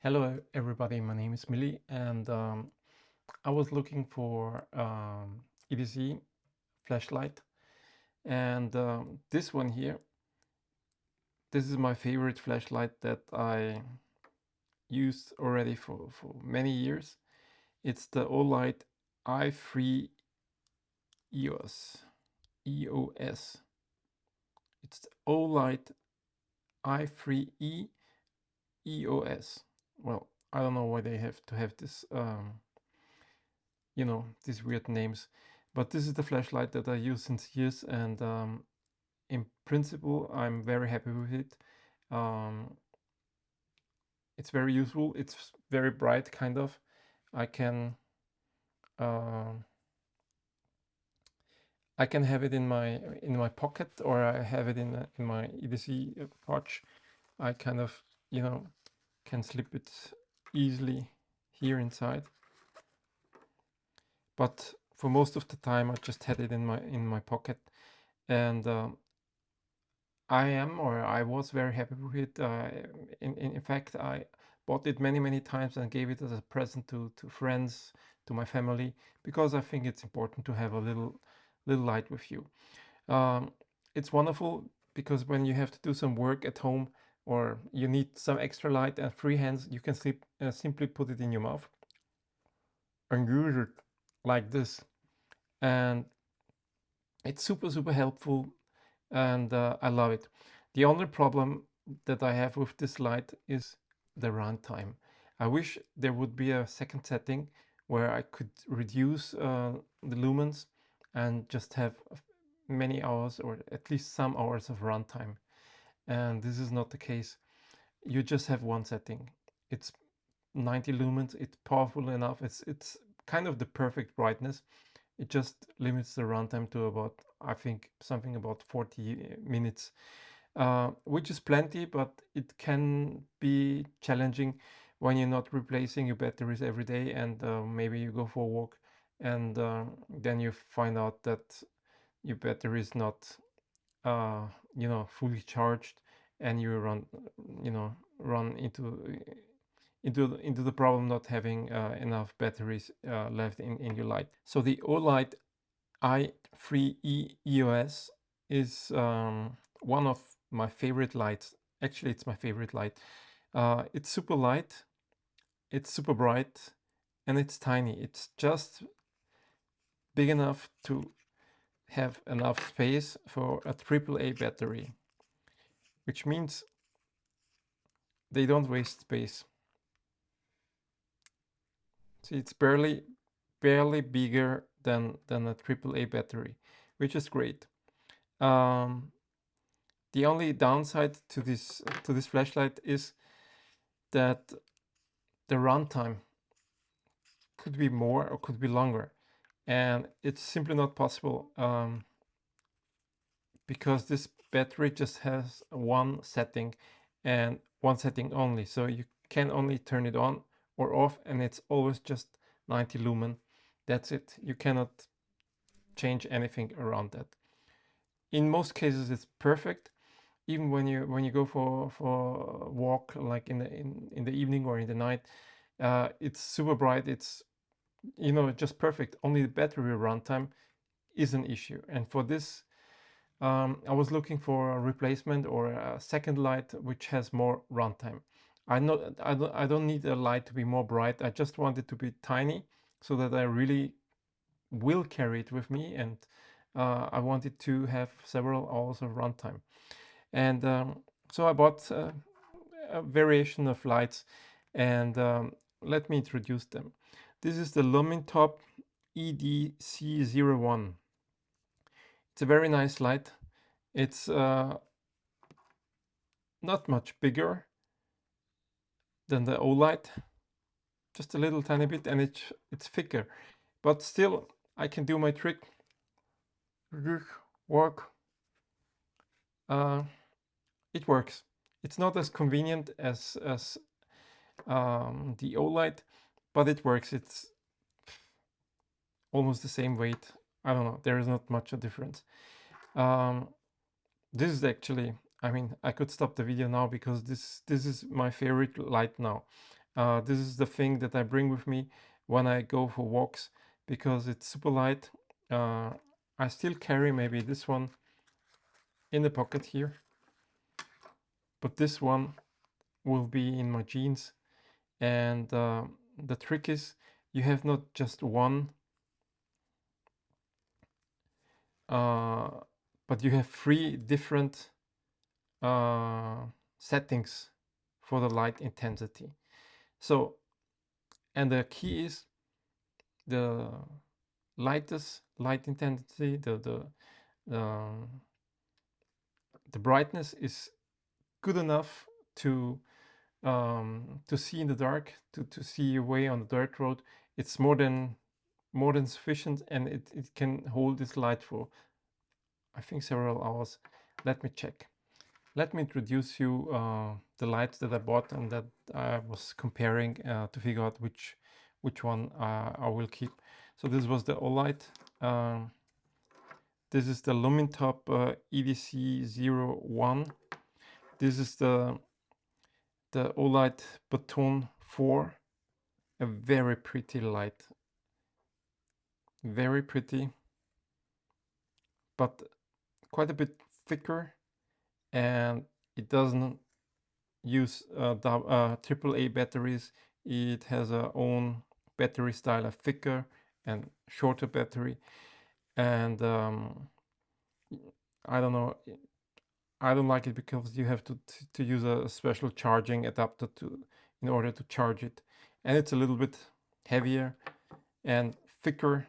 Hello everybody, my name is Millie and I was looking for EDC flashlight and this one here, this is my favorite flashlight that I used already for many years. It's the OLIGHT I3E EOS. It's the OLIGHT I3E EOS. Well, I don't know why they have to have this these weird names, but this is the flashlight that I use since years, and in principle I'm very happy with it. It's very useful, it's very bright, kind of. I can uh, I can have it in my pocket, or I have it in my EDC pouch. I kind of can slip it easily here inside, but for most of the time I just had it in my pocket, and I was very happy with it. In fact, I bought it many times and gave it as a present to friends, to my family, because I think it's important to have a little light with you. Um, it's wonderful because when you have to do some work at home, or you need some extra light and free hands, you can simply put it in your mouth and use it like this, and it's super helpful, and I love it. The only problem that I have with this light is the runtime. I wish there would be a second setting where I could reduce the lumens and just have many hours, or at least some hours of runtime. And this is not the case. You just have one setting. It's 90 lumens. It's powerful enough. It's kind of the perfect brightness. It just limits the runtime to about, I think, something about 40 minutes, which is plenty, but it can be challenging when you're not replacing your batteries every day, and maybe you go for a walk, and then you find out that your battery is not, fully charged, and you run into the problem not having enough batteries left in your light. So the OLIGHT I3E EOS is one of my favorite lights. Actually, it's my favorite light. It's super light, it's super bright, and it's tiny. It's just big enough to have enough space for a AAA battery, which means they don't waste space. See, it's barely bigger than a AAA battery, which is great. The only downside to this flashlight is that the runtime could be more or could be longer, and it's simply not possible because this battery just has one setting, and one setting only, so you can only turn it on or off, and it's always just 90 lumen. That's it. You cannot change anything around that. In most cases it's perfect, even when you go for a walk, like in the evening or in the night. It's super bright, it's just perfect. Only the battery runtime is an issue, and for this I was looking for a replacement or a second light which has more runtime. I don't need a light to be more bright. I just want it to be tiny so that I really will carry it with me, and I wanted to have several hours of runtime. And so I bought a variation of lights, and let me introduce them. This is the LUMINTOP EDC01. It's a very nice light. It's not much bigger than the OLIGHT, just a little tiny bit, and it's thicker, but still I can do my trick. Work. It works. It's not as convenient as the OLIGHT, but it works. It's almost the same weight. I don't know. There is not much a difference. This is actually, I mean, I could stop the video now because this is my favorite light now. This is the thing that I bring with me when I go for walks because it's super light. I still carry maybe this one in the pocket here, but this one will be in my jeans. And the trick is you have not just one, but you have 3 different settings for the light intensity. So, and the key is the lightest light intensity, the brightness is good enough to see in the dark, to see your way on the dirt road. It's more than sufficient, and it can hold this light for, I think, several hours. Let me check. Let me introduce you the lights that I bought and that I was comparing to figure out which one I will keep. So this was the OLIGHT. This is the LUMINTOP EDC01. This is the OLIGHT Baton 4. A very pretty light. Very pretty, but quite a bit thicker, and it doesn't use AAA batteries. It has a own battery style, a thicker and shorter battery, and I don't know, I don't like it because you have to use a special charging adapter in order to charge it, and it's a little bit heavier and thicker.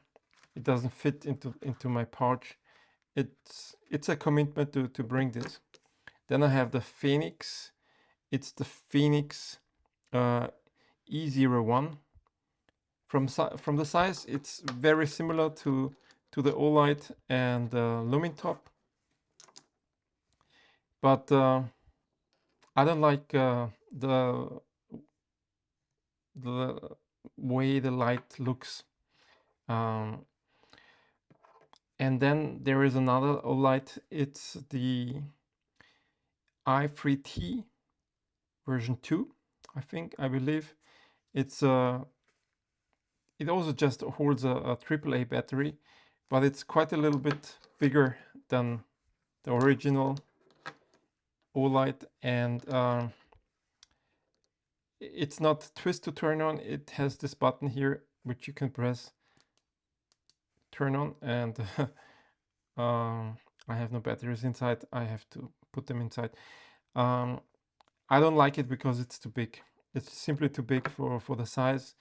It doesn't fit into my pouch. It's a commitment to bring this. Then I have the Phoenix. It's the Phoenix E01. From the size, it's very similar to the OLIGHT and LUMINTOP, but I don't like the way the light looks. And then there is another OLIGHT. It's the i3E version 2, I believe. It's it also just holds a AAA battery, but it's quite a little bit bigger than the original OLIGHT, and it's not twist to turn on. It has this button here which you can press, turn on, and I have no batteries inside. I have to put them inside. I don't like it because it's too big. It's simply too big for the size.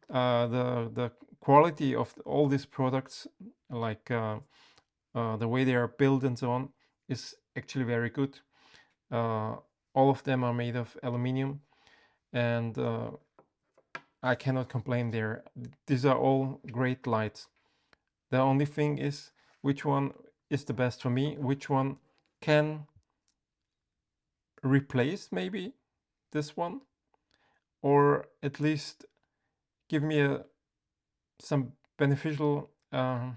The quality of all these products, like the way they are built and so on, is actually very good. All of them are made of aluminum, and I cannot complain there. These are all great lights. The only thing is which one is the best for me, which one can replace maybe this one, or at least give me some beneficial, how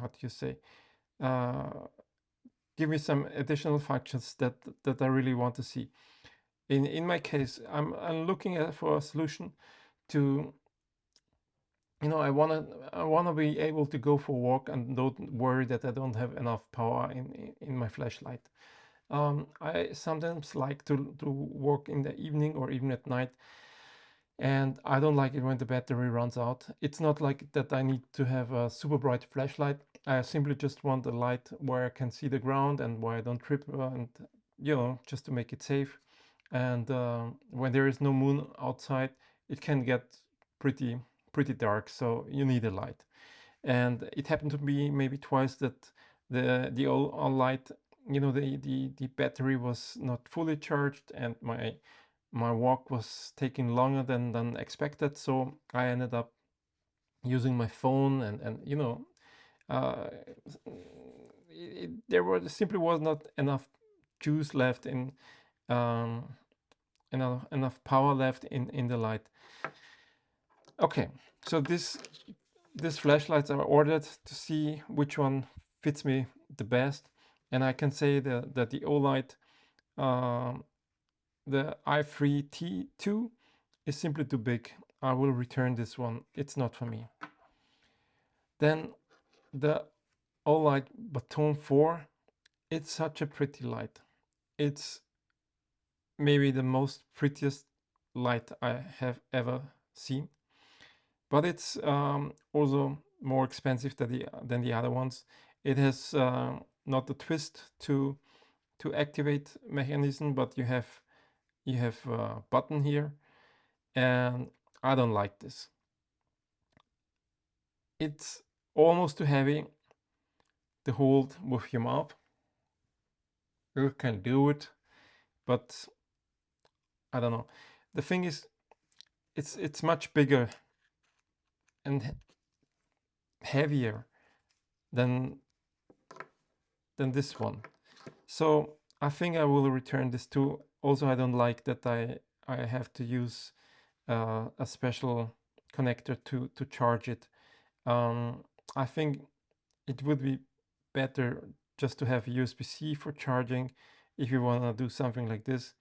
do you say, give me some additional functions that I really want to see. In my case, I'm looking for a solution to, I wanna be able to go for a walk and don't worry that I don't have enough power in my flashlight. I sometimes like to walk in the evening or even at night, and I don't like it when the battery runs out. It's not like that I need to have a super bright flashlight. I simply just want a light where I can see the ground and where I don't trip, and just to make it safe. And when there is no moon outside, it can get pretty dark, so you need a light. And it happened to me maybe twice that the all light, the battery was not fully charged, and my walk was taking longer than expected, so I ended up using my phone, and there simply was not enough juice left in, enough power left in the light. Okay, so these flashlights are ordered to see which one fits me the best, and I can say that the OLIGHT the i3T2 is simply too big. I will return this one. It's not for me. Then the OLIGHT Baton 4. It's such a pretty light. It's maybe the most prettiest light I have ever seen. But it's also more expensive than the other ones. It has not the twist to activate mechanism, but you have a button here, and I don't like this. It's almost too heavy to hold with your mouth. You can do it, but I don't know. The thing is, it's much bigger and heavier than this one. So I think I will return this too. Also, I don't like that I have to use a special connector to charge it. I think it would be better just to have USB-C for charging if you want to do something like this.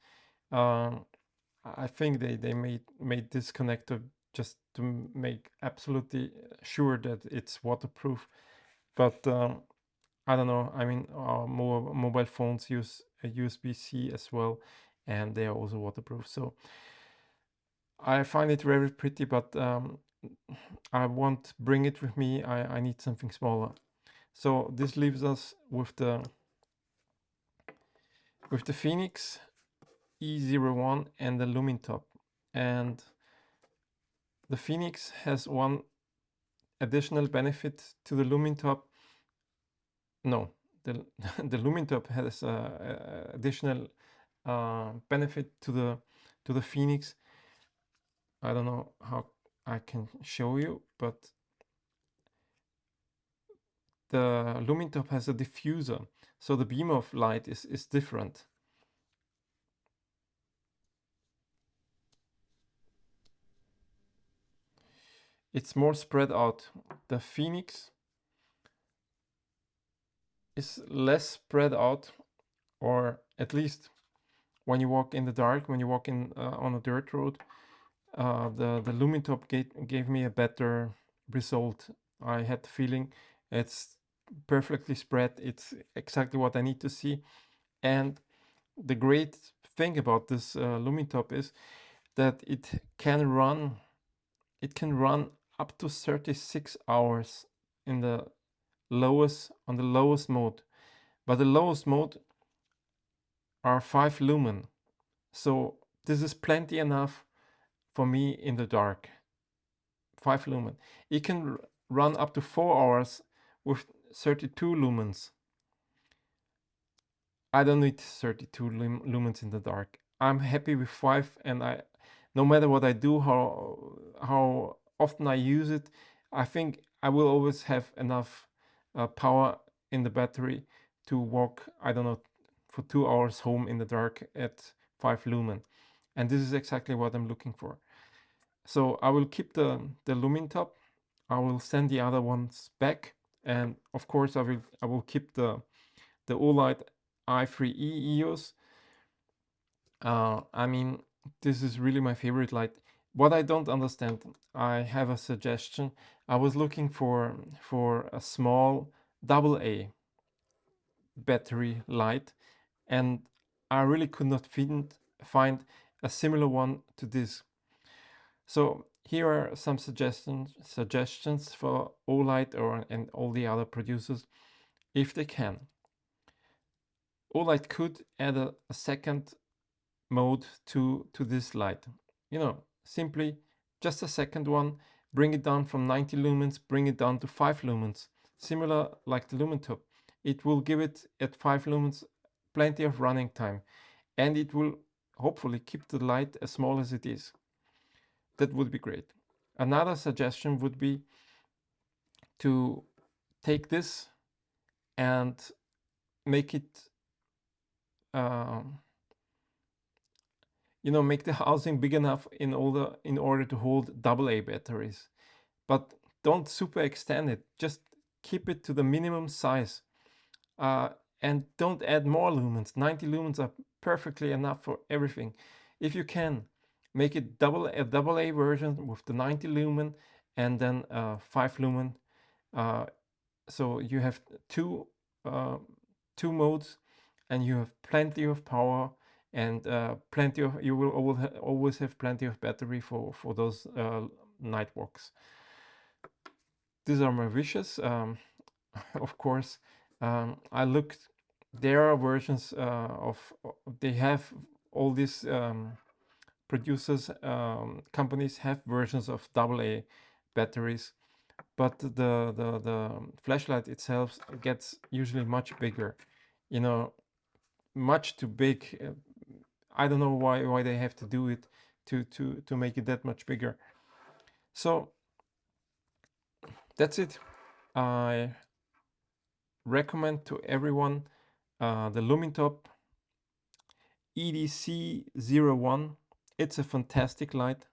I think they made this connector just to make absolutely sure that it's waterproof. But I don't know. I mean, mobile phones use a USB-C as well, and they are also waterproof. So I find it very pretty, but I won't bring it with me. I need something smaller. So this leaves us with the Phoenix E01 and the LUMINTOP. And the Phoenix has one additional benefit to the LUMINTOP. No, the the LUMINTOP has additional benefit to the Phoenix. I don't know how I can show you, but the LUMINTOP has a diffuser, so the beam of light is different. It's more spread out. The Phoenix is less spread out, or at least when you walk in the dark, when you walk in on a dirt road, the LUMINTOP gave me a better result. I had the feeling it's perfectly spread. It's exactly what I need to see. And the great thing about this LUMINTOP is that it can run up to 36 hours on the lowest mode. But the lowest mode are 5 lumen. So this is plenty enough for me in the dark. 5 lumen. It can run up to 4 hours with 32 lumens. I don't need 32 lumens in the dark. I'm happy with 5, and no matter what I do, how often I use it, I think I will always have enough power in the battery to walk, I don't know, for 2 hours home in the dark at 5 lumen. And this is exactly what I'm looking for. So I will keep the LUMINTOP. I will send the other ones back, and of course I will keep the OLIGHT I3E EOS. I mean, this is really my favorite light. What I don't understand, I have a suggestion. I was looking for a small AA battery light, and I really could not find a similar one to this. So here are some suggestions for OLIGHT and all the other producers, if they can. OLIGHT could add a second mode to this light. You know, simply just a second one, bring it down from 90 lumens, bring it down to 5 lumens, similar like the LUMINTOP. It will give it at 5 lumens plenty of running time, and it will hopefully keep the light as small as it is. That would be great. Another suggestion would be to take this and make it make the housing big enough in order to hold AA batteries, but don't super extend it. Just keep it to the minimum size, and don't add more lumens. 90 lumens are perfectly enough for everything. If you can make it a AA version with the 90 lumen and then 5 lumen, so you have two uh, two modes, and you have plenty of power, and you will always have plenty of battery for those night walks. These are my wishes. Of course, I looked. There are versions they have all these producers, companies have versions of AA batteries, but the flashlight itself gets usually much bigger, you know, much too big. I don't know why they have to do it to make it that much bigger. So that's it. I recommend to everyone the LUMINTOP EDC01. It's a fantastic light.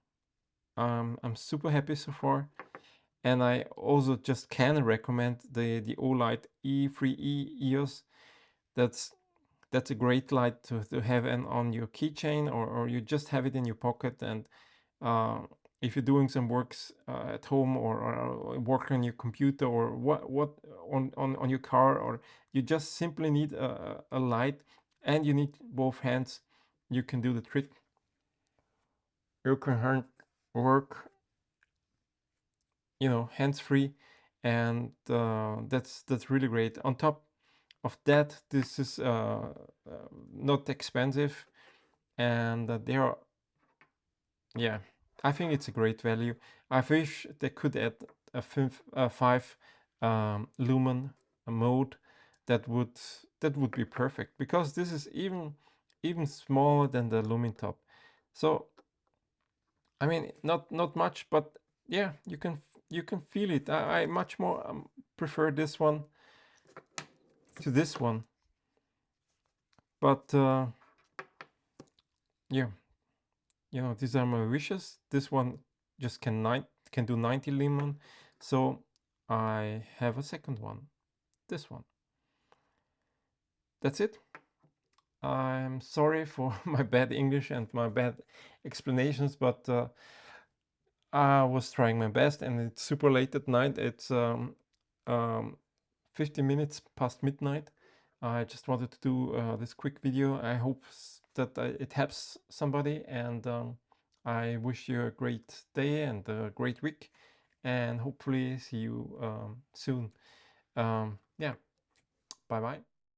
I'm super happy so far. And I also just can recommend the OLIGHT I3E EOS. That's a great light to have on your keychain, or you just have it in your pocket. And if you're doing some works at home, or work on your computer, or what on your car, or you just simply need a light and you need both hands, you can do the trick. You can work, hands-free, and that's really great. On top of that, this is not expensive, and they are, yeah, I think it's a great value. I wish they could add a 5 lumen mode. That would be perfect, because this is even smaller than the LuminTop. So I mean, not much, but yeah, you can feel it. I much more prefer this one to this one, but yeah, these are my wishes. This one just can do 90 lumen, so I have a second one, this one. That's it. I'm sorry for my bad English and my bad explanations, but I was trying my best, and it's super late at night. It's 50 minutes past midnight. I just wanted to do this quick video. I hope that it helps somebody, and I wish you a great day and a great week, and hopefully see you soon. Yeah, bye bye.